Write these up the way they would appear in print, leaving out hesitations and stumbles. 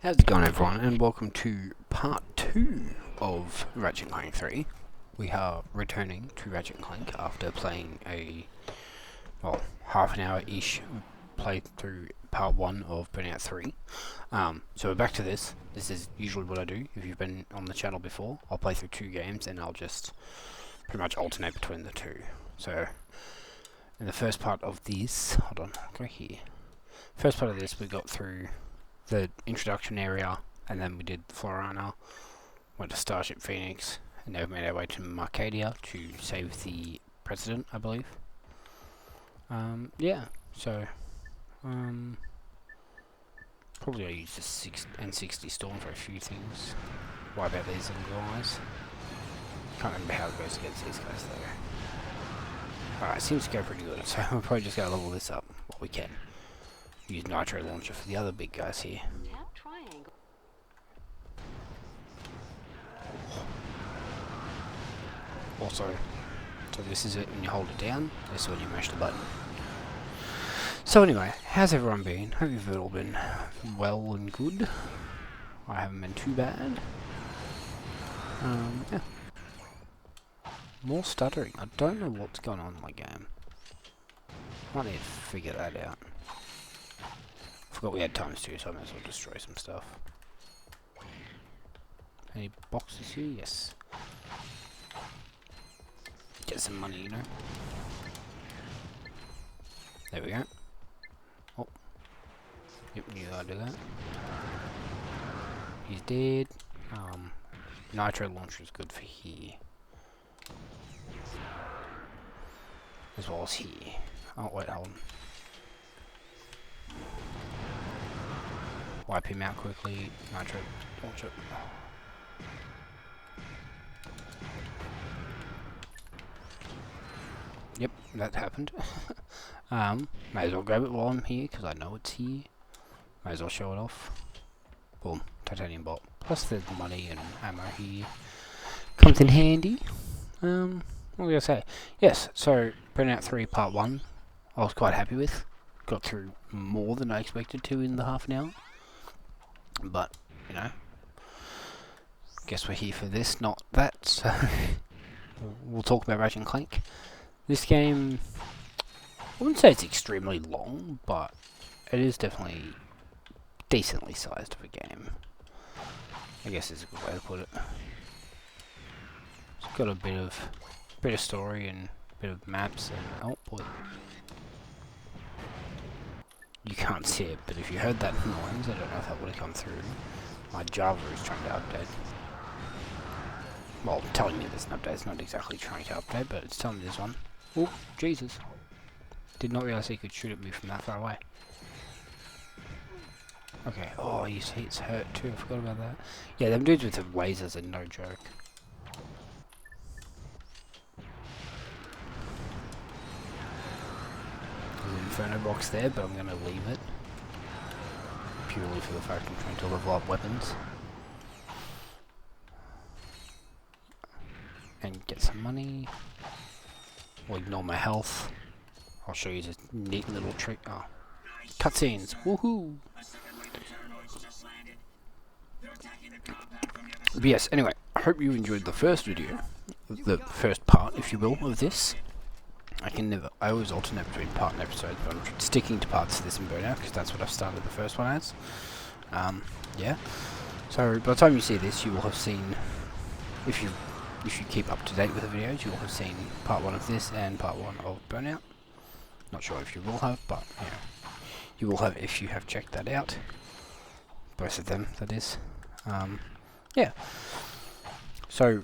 How's it going, everyone, and welcome to part 2 of Ratchet Clank 3. We are returning to Ratchet Clank after playing a, half an hour-ish playthrough part 1 of Burnout 3. So we're back to this. This is usually what I do. If you've been on the channel before, I'll play through 2 games and I'll just pretty much alternate between the 2. So, in the first part of this, hold on, I'll go here. First part of this, we got through the introduction area, and then we did Florana, went to Starship Phoenix, and now we've made our way to Marcadia to save the president, I believe. Yeah, so, probably I'll use the N60 Storm for a few things. Wipe out these little guys. Can't remember how it goes against these guys though. Alright, seems to go pretty good, so we're probably just going to level this up what we can. Use Nitro Launcher for the other big guys here. Also, so this is it when you hold it down, this is when you mash the button. So anyway, how's everyone been? Hope you've all been well and good. I haven't been too bad. Yeah. More stuttering. I don't know what's going on in my game. Might need to figure that out. Forgot we had times 2, so I might as well destroy some stuff. Any boxes here? Yes. Get some money, you know. There we go. Oh. Yep, knew I'd do that. He's dead. Nitro Launcher is good for here. As well as here. Oh, wait, hold on. Wipe him out quickly. Nitro Launcher. Yep, that happened. May as well grab it while I'm here, because I know it's here. May as well show it off. Boom, titanium bolt. Plus there's money and ammo here. Comes in handy. What was I going to say? Yes, so Burnout 3 Part 1, I was quite happy with. Got through more than I expected to in the half an hour. But, you know, guess we're here for this, not that, so we'll talk about Ratchet Clank. This game, I wouldn't say it's extremely long, but it is definitely decently sized of a game. I guess is a good way to put it. It's got a bit of story and a bit of maps and, oh boy. You can't see it, but if you heard that noise, I don't know if that would have come through. My Java is trying to update. Well, telling me there's an update, it's not exactly trying to update, but it's telling me there's one. Oh, Jesus. Did not realise he could shoot at me from that far away. Okay, oh, you see it's hurt too, I forgot about that. Yeah, them dudes with the lasers are no joke. Inferno box there, but I'm going to leave it purely for the fact I'm trying to level up weapons and get some money. We'll ignore my health. I'll show you this neat little trick. Oh, cutscenes! Woohoo! But yes, anyway, I hope you enjoyed the first video, the first part, if you will, of this. I always alternate between part and episode, but I'm sticking to parts of this in Burnout, because that's what I've started the first one as. Yeah. So, by the time you see this, you will have seen, if you keep up to date with the videos, you will have seen part 1 of this and part 1 of Burnout. Not sure if you will have, but, you know, you will have if you have checked that out. Both of them, that is. Yeah. So,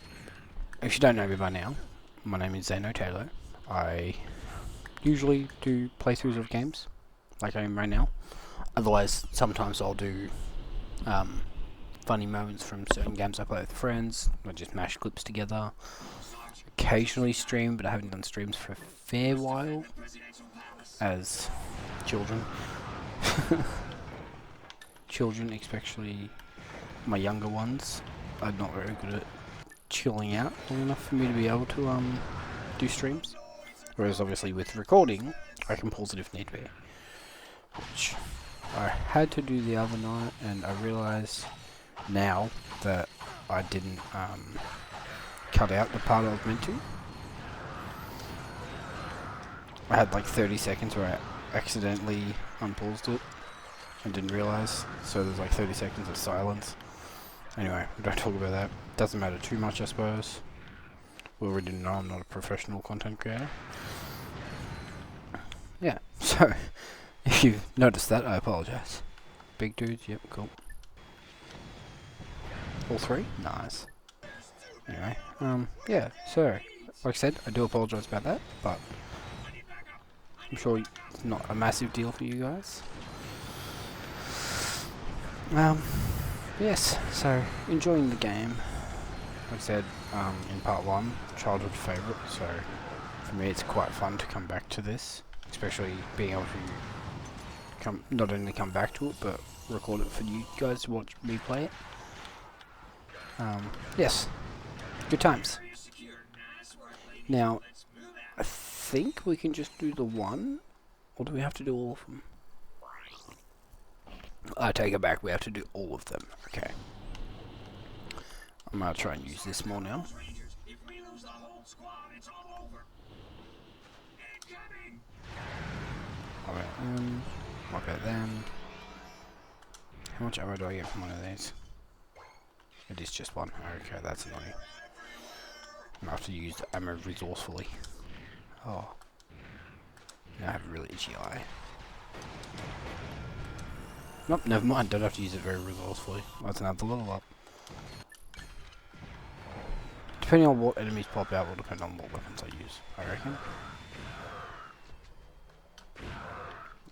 if you don't know me by now, my name is Zeno Taylor. I usually do playthroughs of games, like I am right now. Otherwise, sometimes I'll do funny moments from certain games I play with friends. I just mash clips together. Occasionally stream, but I haven't done streams for a fair while. As children. Children, especially my younger ones, are not very good at chilling out long enough for me to be able to do streams. Whereas obviously with recording, I can pause it if need be. Which I had to do the other night, and I realised now that I didn't cut out the part I was meant to. I had like 30 seconds where I accidentally unpaused it and didn't realise, so there's like 30 seconds of silence. Anyway, don't talk about that. Doesn't matter too much, I suppose. We already know I'm not a professional content creator. Yeah, so if you've noticed that, I apologise. Big dudes, yep, cool. All three? Nice. Anyway, yeah, so, like I said, I do apologise about that, but I'm sure it's not a massive deal for you guys. Yes, so, enjoying the game. Like I said, in part 1, childhood favourite, so for me it's quite fun to come back to this, especially being able to not only come back to it, but record it for you guys to watch me play it. Yes, good times. Now, I think we can just do the one, or do we have to do all of them? I take it back, we have to do all of them. Okay. I'm gonna try and use this more now. Alright, what about them? How much ammo do I get from one of these? It is just one. Okay, that's annoying. I'm gonna have to use the ammo resourcefully. Oh. Now I have a really itchy eye. Nope, never mind. Don't have to use it very resourcefully. That's another level up. Depending on what enemies pop out will depend on what weapons I use, I reckon.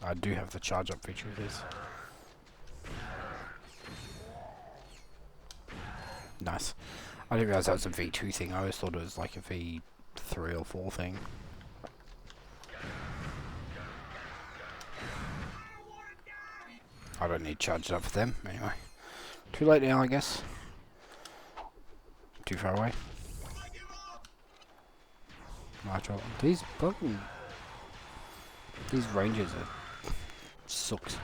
I do have the charge up feature of this. Nice. I didn't realise that was a V2 thing. I always thought it was like a V3 or 4 thing. I don't need charged up for them, anyway. Too late now, I guess. Too far away. Nitro. These rangers are sucks.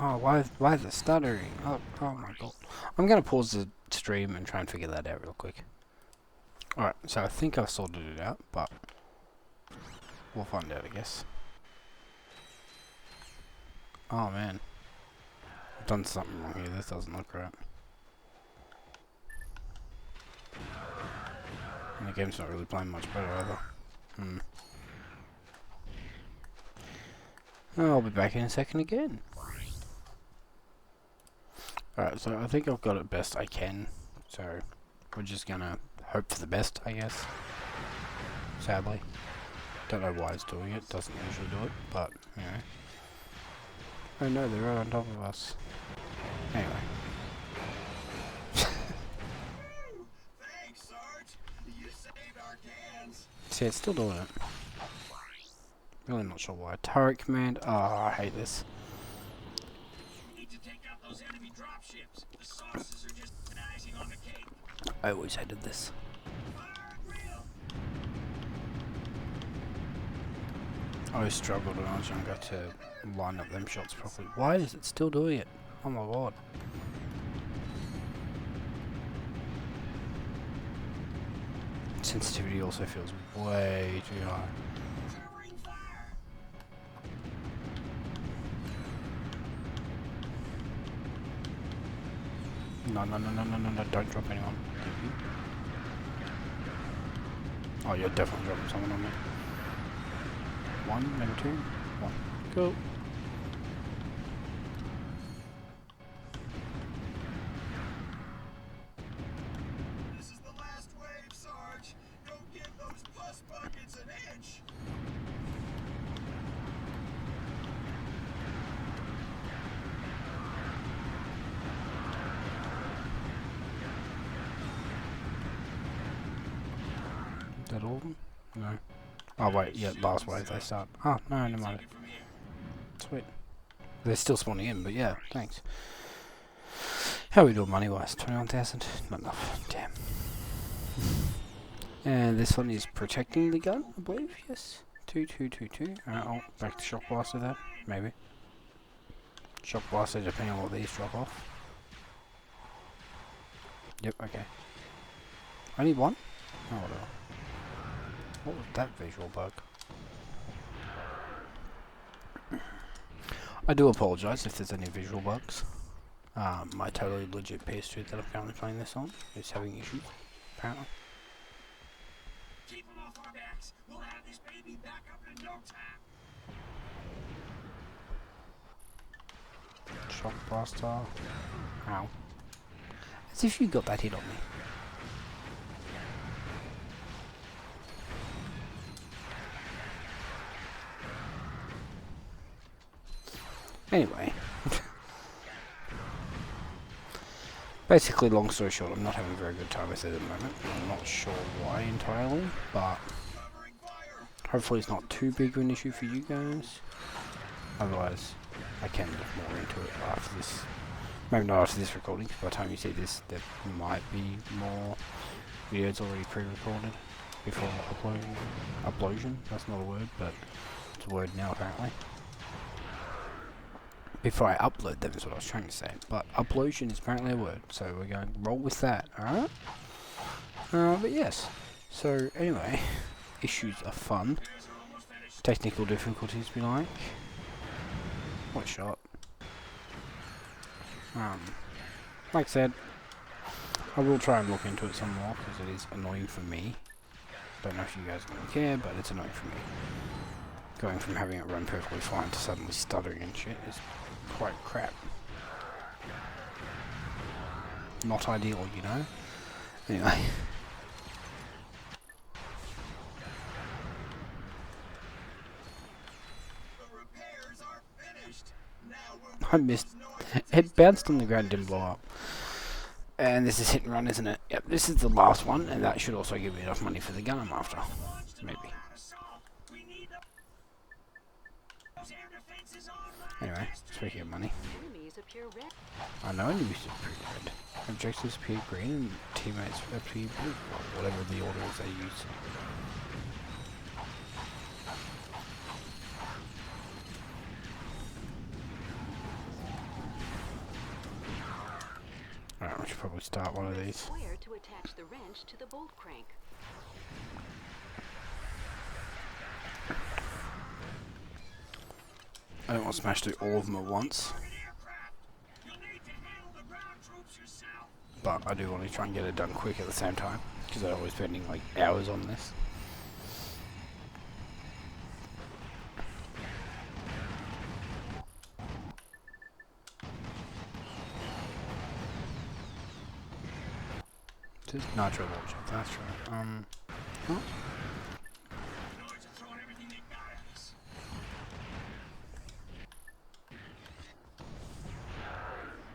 Oh, why the stuttering? Oh my god. I'm gonna pause the stream and try and figure that out real quick. Alright, so I think I've sorted it out, but we'll find out, I guess. Oh man. I've done something wrong here, this doesn't look right. And the game's not really playing much better either. I'll be back in a second again. Alright, so I think I've got it best I can. So we're just gonna hope for the best, I guess. Sadly. Don't know why it's doing it, doesn't usually do it, but you know. Oh no, they're right on top of us. Anyway. See, it's still doing it. Really not sure why. Turret command. Oh, I hate this. I always hated this. I always struggled when I was younger to line up them shots properly. Why is it still doing it? Oh my god. Sensitivity also feels way too high. No, don't drop anyone. Oh, you're definitely dropping someone on me. One, maybe two. One. Go. This is the last wave, Sarge. Don't give those puss buckets an inch. Is that all of them? No. Oh wait, yeah, last wave they start. Oh, no, never mind. Sweet. They're still spawning in, but yeah, thanks. How are we doing money-wise? 21,000? Not enough. Damn. And this one is protecting the gun, I believe, yes? Two. Oh, back to Shock Blaster then, maybe. Shock Blaster depending on what these drop off. Yep, okay. Only one? Oh, whatever. What was that visual bug? I do apologise if there's any visual bugs. My totally legit PS2 that I'm currently playing this on is having issues, apparently. Keep them off our backs. We'll have this baby back up in no time. Shock Blaster. Ow. As if you got that hit on me. Anyway. Basically, long story short, I'm not having a very good time with it at the moment. I'm not sure why entirely, but hopefully it's not too big of an issue for you guys. Otherwise, I can look more into it after this. Maybe not after this recording, because by the time you see this, there might be more videos already pre-recorded before uploading. Uplosion? That's not a word, but it's a word now apparently. Before I upload them is what I was trying to say, but uplosion is apparently a word, so we're going to roll with that, alright? But yes, so anyway, issues are fun. Technical difficulties be like. What a shot. Like I said, I will try and look into it some more, because it is annoying for me. Don't know if you guys really care, but it's annoying for me. Going from having it run perfectly fine to suddenly stuttering and shit is quite crap. Not ideal, you know? Anyway. I missed. It bounced on the ground, didn't blow up. And this is hit and run, isn't it? Yep, this is the last one, and that should also give me enough money for the gun I'm after. Maybe. Anyway, speaking of money. I know enemies appear red. Objectives appear green and teammates appear blue. Or whatever the order is they use. Alright, we should probably start one of these. To attach the wrench to the bolt crank. I don't want to smash through all of them at once. But I do want to try and get it done quick at the same time, because I'm always spending like hours on this. This is nitro launcher, that's right. Huh?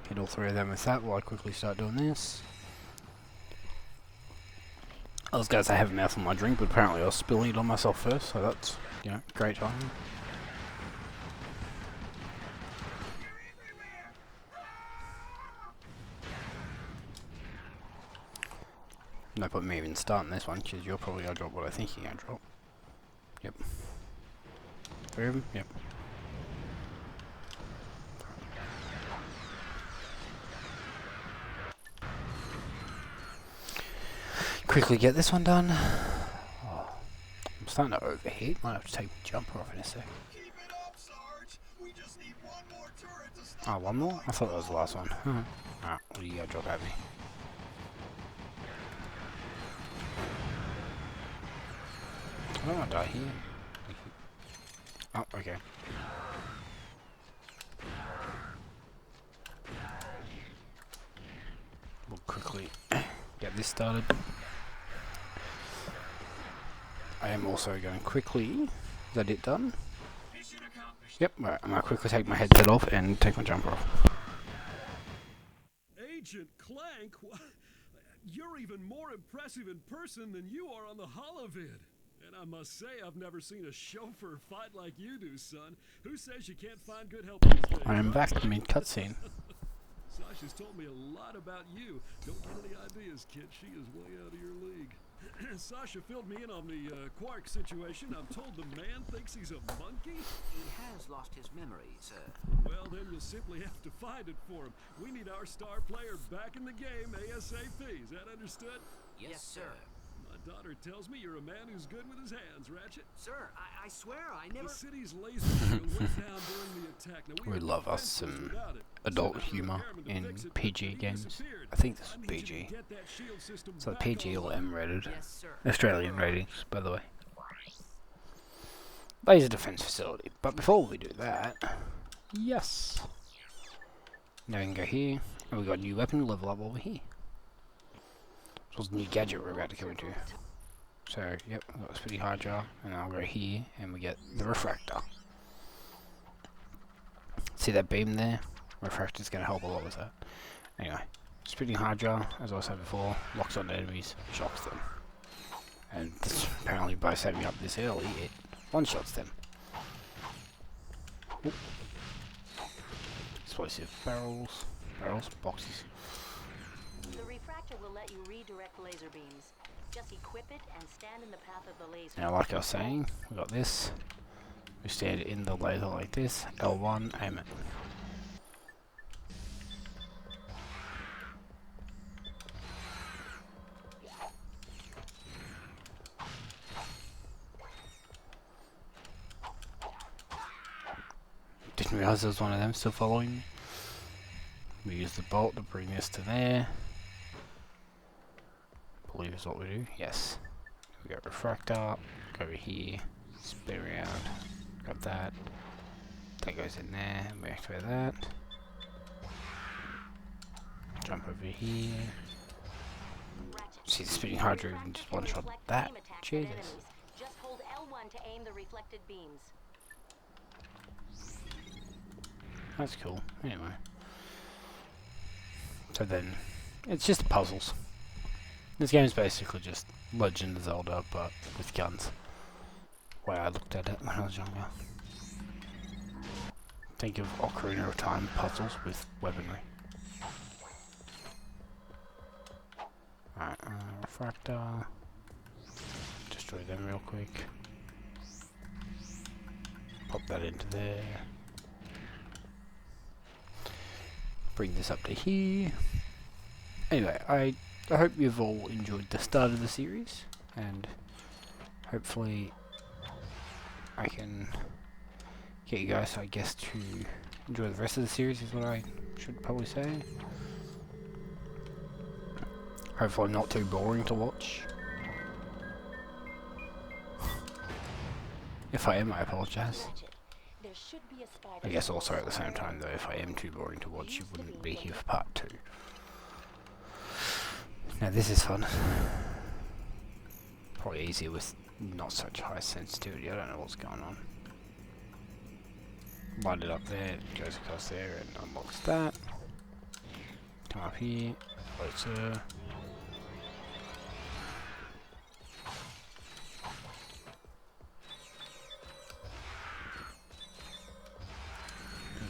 Hit all three of them with that while I quickly start doing this. I was going to say I have a mouth on my drink, but apparently I was spilling it on myself first, so that's, you know, great timing. No point me even starting this one, because you're probably going to drop what I think you're going to drop. Yep. Three of them? Yep. Quickly get this one done. Oh, I'm starting to overheat. Might have to take my jumper off in a sec. Oh, one more? I thought that was the last one. Alright, what do you gotta drop at me? I don't want to die here. Oh, okay. We'll quickly get this started. I am also going quickly. Is that it done? Yep, right. I'm going to quickly take my headset off and take my jumper off. Agent Clank? You're even more impressive in person than you are on the holovid. And I must say, I've never seen a chauffeur fight like you do, son. Who says you can't find good help these days? I am back to mid cutscene. Sasha's told me a lot about you. Don't get any ideas, kid. She is way out of your league. Sasha filled me in on the Quark situation. I'm told the man thinks he's a monkey. He has lost his memory, sir. Well, then you'll simply have to find it for him. We need our star player back in the game ASAP. Is that understood? Yes, sir. My daughter tells me you're a man who's good with his hands, Ratchet. Sir, I swear I never... The city's laser shield went down during the attack. Now, We are love us defenseless some without it. adult Sent out an humour airman to in fix it, PG but he games. disappeared. I think this I is need you to PG. get that shield system So back PG or online. M rated. Yes, sir. Australian ratings, by the way. Laser defense facility. But before we do that, yes. Now we can go here, and we got a new weapon level up over here. This was a new gadget we're about to go into. So, yep, we've got the spitting hydra, and I'll go here, and we get the refractor. See that beam there? Refractor's going to help a lot with that. Anyway, spitting hydra, as I said before, locks on enemies, shocks them. And this, apparently by setting up this early, it one-shots them. Oop. Explosive barrels, boxes. The refractor will let you redirect laser beams. Just equip it and stand in the path of the laser. Now, like I was saying, we got this. We stand in the laser like this. L1, aim it. Didn't realize there was one of them still following me. We use the bolt to bring this to there. Believe is what we do. Yes. We got refractor. Go over here. Spin around. Grab that. That goes in there. We activate that. Jump over here. See the spinning hydra even just one shot that. Jesus. Just hold L1 to aim the reflected beams. That's cool. Anyway. So then, it's just puzzles. This game is basically just Legend of Zelda, but with guns. Way I looked at it when I was younger. Think of Ocarina of Time puzzles with weaponry. Alright, refractor. Destroy them real quick. Pop that into there. Bring this up to here. Anyway, I hope you've all enjoyed the start of the series, and hopefully I can get you guys, I guess, to enjoy the rest of the series is what I should probably say. Hopefully not too boring to watch. If I am, I apologise. There should be a spider. I guess also at the same time though, if I am too boring to watch, you wouldn't be here for part 2. Now this is fun. Probably easier with not such high sensitivity. I don't know what's going on. Light it up there, it goes across there and unlocks that. Come up here, closer.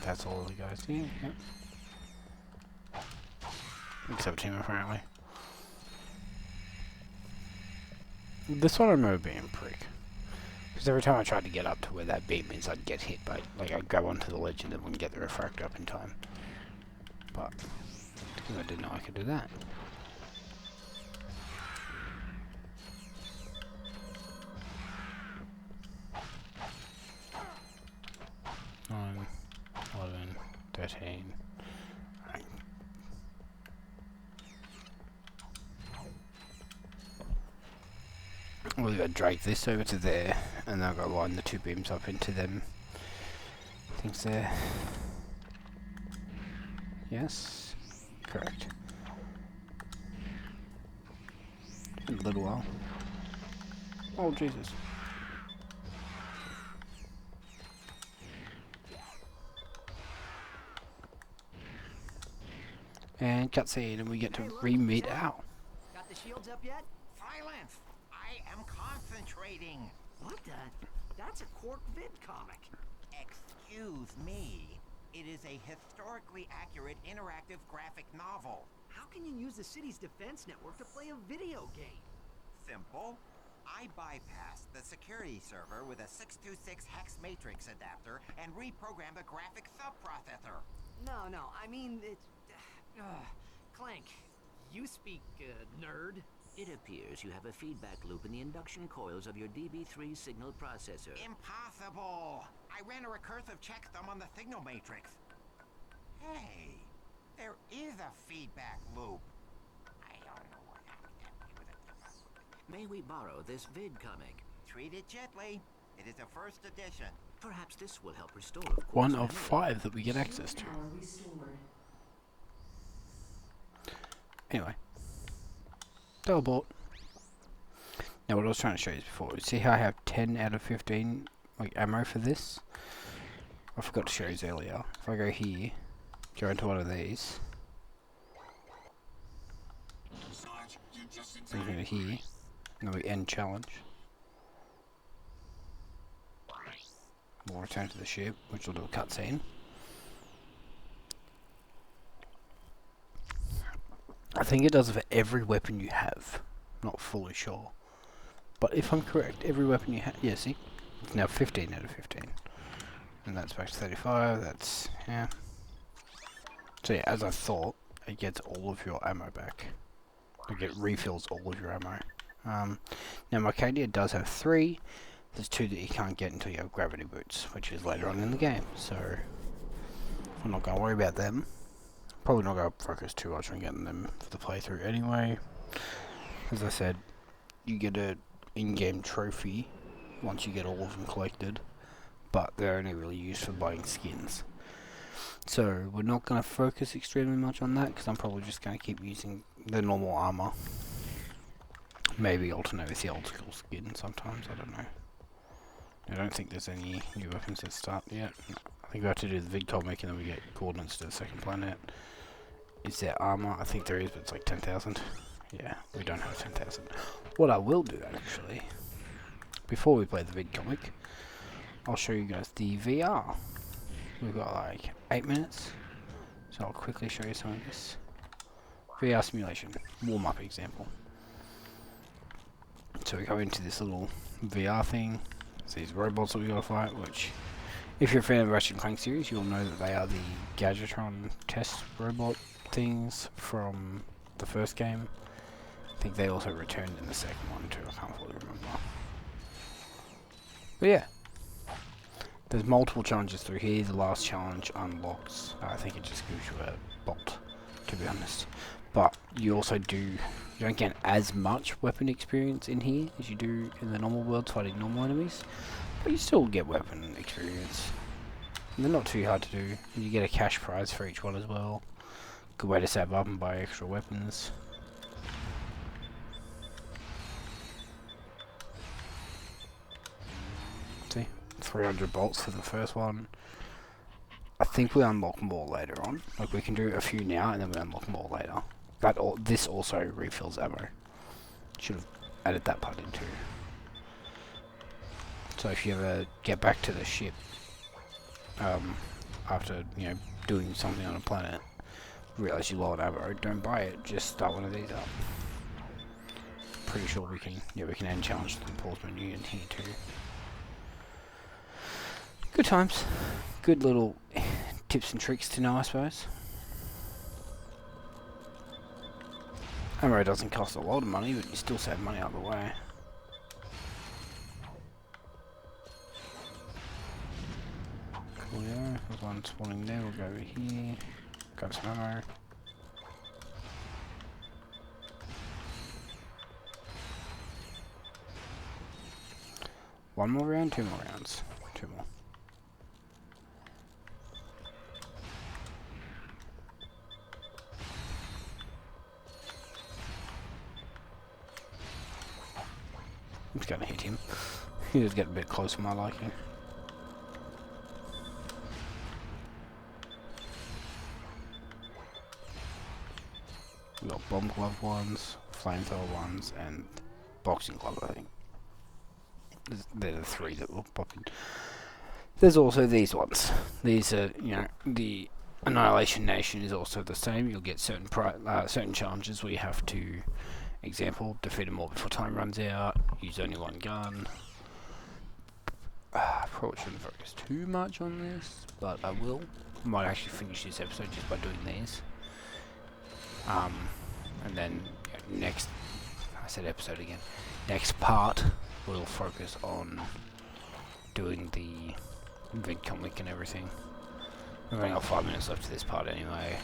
That's all the guys here, yep. Except him apparently. This one I remember being a prick. Because every time I tried to get up to where that beam is, I'd get hit by, like, I'd go onto the ledge and then wouldn't get the refractor up in time. But, because I didn't know I could do that. Nine, 11, 13. Right. We've got to drag this over to there, and then I've got to line the two beams up into them things there. Yes, correct. In a little while. Oh Jesus. And cutscene, and we get to re-meet Al. Got the shields up yet? Silence! I am concentrating. What the? That's a Quark vid comic. Excuse me. It is a historically accurate interactive graphic novel. How can you use the city's defense network to play a video game? simple. I bypassed the security server with a 626 hex matrix adapter and reprogrammed a graphic subprocessor. No, I mean, it's... Clank, you speak, nerd. It appears you have a feedback loop in the induction coils of your DB3 signal processor. Impossible! I ran a recursive checksum on the signal matrix. Hey, there is a feedback loop. I don't know what happened. May we borrow this vid comic? Treat it gently. It is a first edition. Perhaps this will help restore One course of memory. 5 that we get access to. Anyway. Teleport. Now what I was trying to show you before, see how I have 10 out of 15 like ammo for this? I forgot to show you earlier. If I go here, go into one of these, Sarge, you just in and time. go to here, and then we end challenge. We'll return to the ship, which will do a cutscene. I think it does it for every weapon you have. Not fully sure. But if I'm correct, every weapon you have... Yeah, see? It's now 15 out of 15. And that's back to 35, that's... yeah. So yeah, as I thought, it gets all of your ammo back. It refills all of your ammo. Now Mercadia does have 3. There's 2 that you can't get until you have gravity boots, which is later on in the game. So, I'm not going to worry about them. Probably not going to focus too much on getting them for the playthrough anyway. As I said, you get a in-game trophy once you get all of them collected, but they're only really used for buying skins. So we're not going to focus extremely much on that, because I'm probably just going to keep using the normal armor. Maybe alternate with the old school skin sometimes, I don't know. I don't think there's any new weapons that start yet. No. I think we have to do the vid comic and then we get coordinates to the second planet. Is there armor? I think there is, but it's like 10,000. Yeah, we don't have 10,000. What I will do actually, before we play the vid comic, I'll show you guys the VR. We've got like 8 minutes, so I'll quickly show you some of this. VR simulation, warm-up example. So we go into this little VR thing. It's these robots that we gotta fight, which, if you're a fan of the Ratchet Clank series, you'll know that they are the Gadgetron test robot things from the first game. I think they also returned in the second one too, I can't fully remember. But yeah, there's multiple challenges through here. The last challenge unlocks, I think it just gives you a bolt, to be honest. But you also do, you don't get as much weapon experience in here as you do in the normal world fighting normal enemies, but you still get weapon experience. And they're not too hard to do. You get a cash prize for each one as well. Good way to save up and buy extra weapons. See, 300 bolts for the first one. I think we unlock more later on. Like we can do a few now and then we unlock more later. This also refills ammo. Should have added that part in too. So if you ever get back to the ship, after, you know, doing something on a planet, realize you low on ammo, don't buy it, just start one of these up. Pretty sure we can, yeah, we can end challenge the pause menu in here too. Good times. Good little tips and tricks to know, I suppose. Ammo doesn't cost a lot of money, but you still save money either way. Coolio, there's one spawning there, we'll go over here. Grab some ammo. One more round, 2 more rounds. 2 more. I'm just gonna hit him. He was getting a bit close for my liking. We got bomb glove ones, flamethrower ones, and boxing glove, I think. They're the 3 that will pop in. There's also these ones. These are, you know, the Annihilation Nation is also the same. You'll get certain certain challenges where you have to Example, defeat them all before time runs out, use only one gun. Probably shouldn't focus too much on this, but I will. Might actually finish this episode just by doing these. And then next, I said episode again, next part we'll focus on doing the vid comic and everything. We've only got 5 minutes left to this part anyway,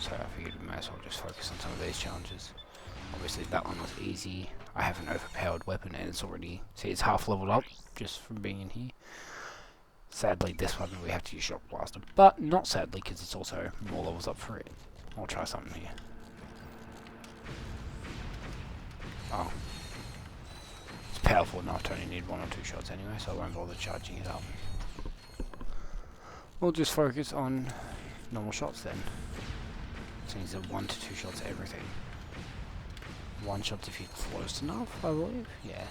so I figured we may as well just focus on some of these challenges. Obviously that one was easy. I have an overpowered weapon and it's already, see, it's half leveled up just from being in here. Sadly this one we have to use Shock Blaster, but not sadly because it's also more levels up for it. I'll try something here. Oh. It's powerful enough to only need 1 or 2 shots anyway, so I won't bother charging it up. We'll just focus on normal shots then. Since it's 1 to 2 shots everything. 1 shot if you're close enough, I believe. Yeah.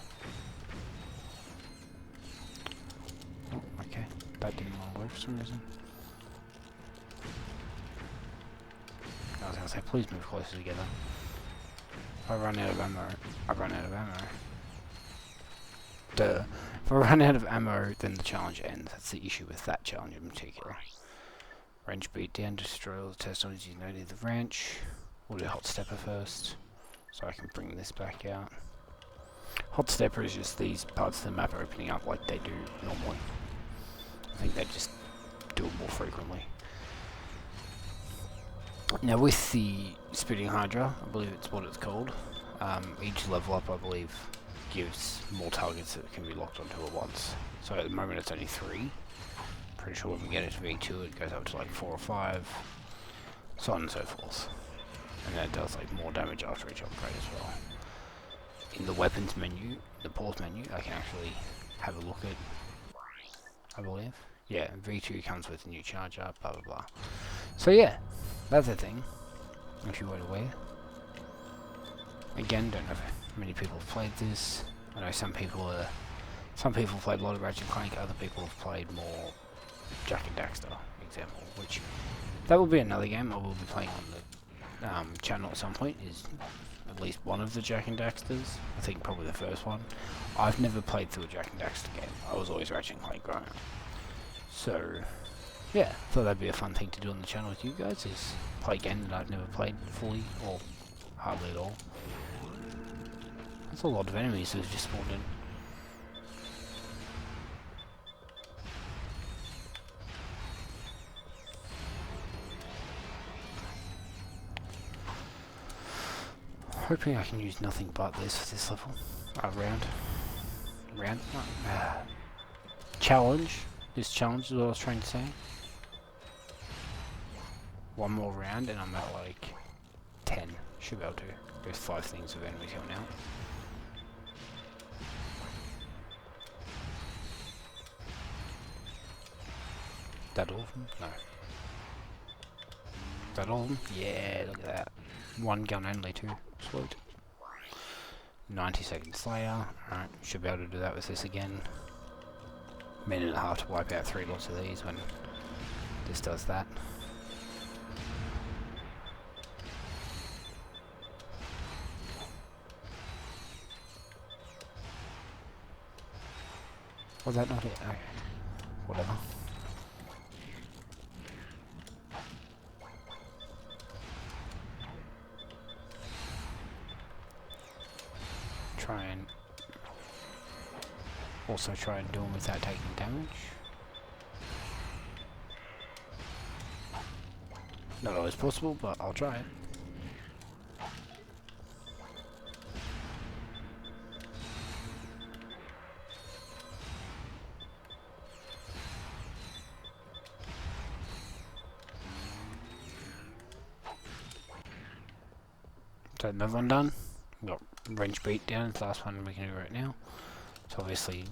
Oh, okay. That didn't want to work for some reason. I was going to say, please move closer together. If I run out of ammo, I run out of ammo. Duh. If I run out of ammo, then the challenge ends. That's the issue with that challenge in particular. Range beat down, destroy all the technologies you know near the ranch. We'll do Hot Stepper first, so I can bring this back out. Hot Stepper is just these parts of the map opening up like they do normally. I think they just do it more frequently. Now with the Spitting Hydra, I believe it's what it's called, each level up I believe gives more targets that can be locked onto at once. So at the moment it's only 3. Pretty sure when we get it to V2 it goes up to like 4 or 5, so on and so forth. And then it does like more damage after each upgrade as well. In the weapons menu, the pause menu, I can actually have a look at, I believe. Yeah, V2 comes with a new charger, blah blah blah. So yeah, that's a thing, if you weren't aware. Again, don't know if many people have played this. I know some people played a lot of Ratchet Clank, other people have played more Jak and Daxter, example, which that will be another game I will be playing on the channel at some point, is at least one of the Jak and Daxters. I think probably the first one. I've never played through a Jak and Daxter game. I was always Ratchet Clank growing up. So yeah, thought that'd be a fun thing to do on the channel with you guys, is play a game that I've never played fully, or hardly at all. That's a lot of enemies who've just spawned in. Hoping I can use nothing but this for this level. Challenge. This challenge is what I was trying to say. 1 more round and I'm at like 10. Should be able to. There's 5 things of enemies here now. That all of them? No. That all of them? Yeah, look at that. 1 gun only too. Sweet. 90-second Slayer. Alright, should be able to do that with this again. Minute and a half to wipe out 3 lots of these when this does that. Was that not it? Okay. Whatever. Also try and do them without taking damage. Not always possible, but I'll try it. So another one done. We've got range beat down, it's the last one we can do right now. So obviously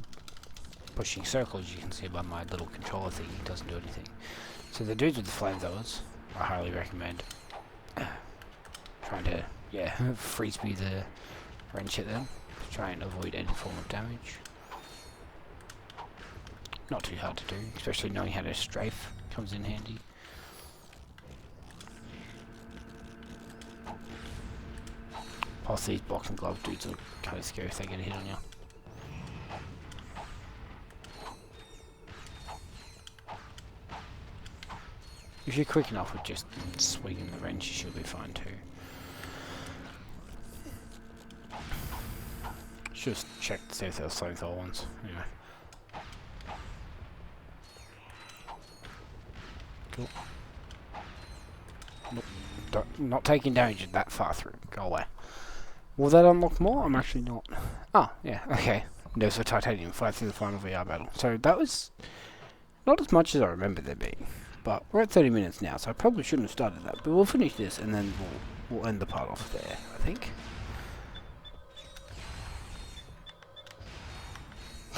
pushing circles, you can see by my little controller thing, it doesn't do anything. So the dudes with the flamethrowers, I highly recommend trying to, yeah, free speed the wrench at them to try and avoid any form of damage. Not too hard to do, especially knowing how to strafe comes in handy. Plus these boxing glove dudes are kind of scary if they get a hit on you. If you're quick enough with just swinging the wrench, you should be fine too. Just check to see if there's flamethrower ones, anyway. Cool. Nope. Not taking damage that far through. Go away. Will that unlock more? I'm actually not. Oh, yeah, okay. There's a titanium fight through the final VR battle. So that was not as much as I remember there being. But we're at 30 minutes now, so I probably shouldn't have started that. But we'll finish this and then we'll end the part off there, I think.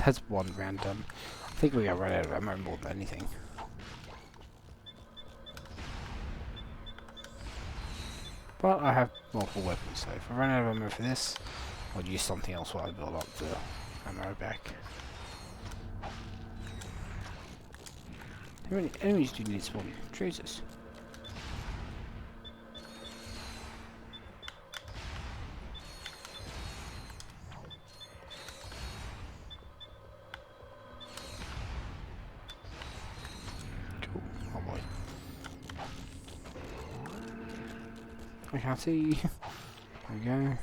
That's one round done. I think we're going to run out of ammo more than anything. But I have multiple weapons, so if I run out of ammo for this, I'll use something else while I build up the ammo back. How many enemies do you need to spawn? Jesus. Cool. Oh boy. I can't see. There we go.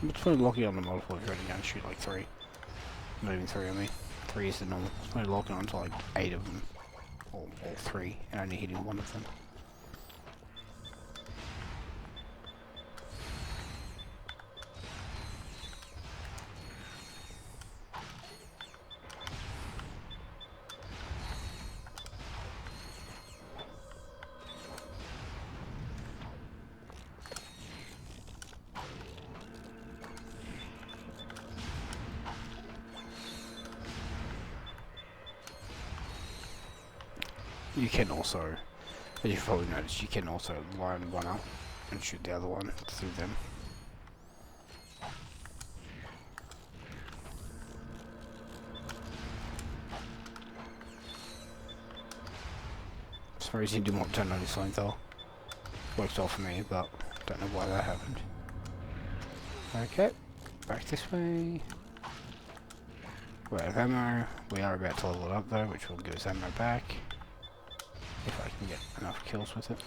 It's probably lucky on the multiple if you're only going to shoot like 3. Not even 3 I mean. 3 is the normal. It's probably locking onto like 8 of them. Or all 3 and only hitting 1 of them. You can also, as you've probably noticed, you can also line one up and shoot the other one through them. For some reason he didn't want to turn on his flamethrower. Worked well for me, but don't know why that happened. Okay, back this way. We're out of ammo. We are about to level it up though, which will give us ammo back. If I can get enough kills with it.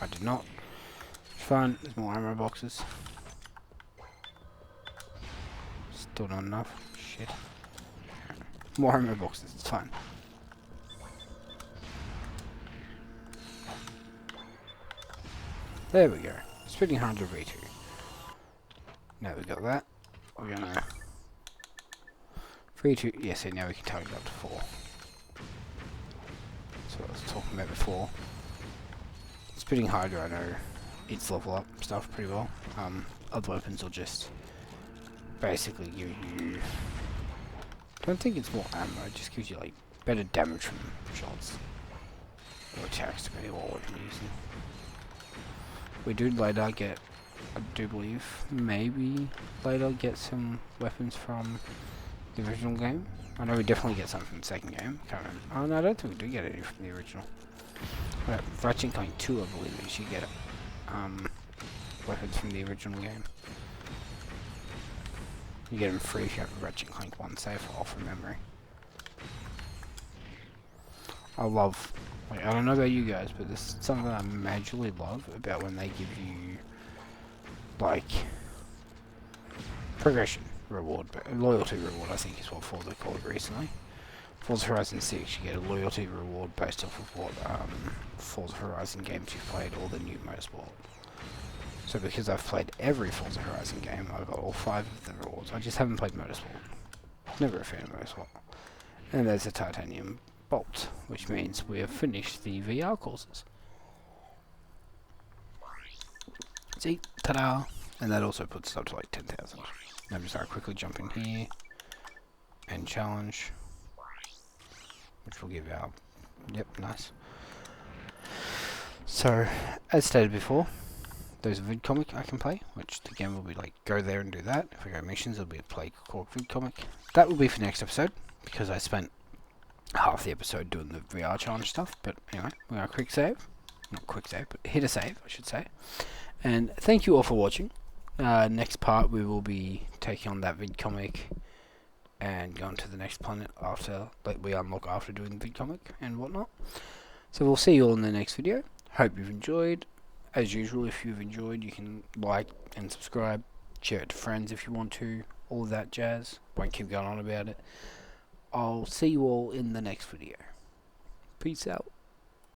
I did not. It's fine, there's more ammo boxes. Still not enough. Shit. More ammo boxes, it's fine. There we go. Spitting 100 V2. Now we got that. We're gonna... 3-2, yes, now we can target up to 4. That's what I was talking about before. Spitting Hydra, I know it's level up stuff pretty well. Other weapons will just basically give you... I don't think it's more ammo, it just gives you like better damage from shots. Or attacks, depending on what weapon you're using. We do later get, I do believe, maybe later get some weapons from the original game. I know we definitely get some from the second game. Can't remember. Oh no, I don't think we do get any from the original. But Ratchet Clank 2, I believe we should get weapons from the original game. You get them free if you have a Ratchet Clank 1 save file from memory. I love, like, I don't know about you guys, but there's something I majorly love about when they give you, like, progression reward, but loyalty reward I think is what Forza called it recently. Forza Horizon 6, you get a loyalty reward based off of what Forza Horizon games you've played or the new motorsport. So because I've played every Forza Horizon game, I've got all 5 of the rewards. I just haven't played motorsport. Never a fan of motorsport. And there's a titanium bolt, which means we have finished the VR courses. See, ta-da! And that also puts us up to like 10,000. Now I'm just going to quickly jump in here and challenge, which will give our, yep, nice. So, as stated before, there's a vid comic I can play, which again will be like go there and do that. If I go missions, it'll be a play Cork vid comic. That will be for next episode because I spent half the episode doing the VR challenge stuff. But anyway, we're gonna quick save, not quick save, but hit a save, I should say. And thank you all for watching. Next part we will be taking on that vid comic and going to the next planet after that we unlock after doing the vid comic and whatnot. So we'll see you all in the next video. Hope you've enjoyed. As usual, if you've enjoyed, you can like and subscribe, share it to friends if you want to, all of that jazz. Won't keep going on about it. I'll see you all in the next video. Peace out.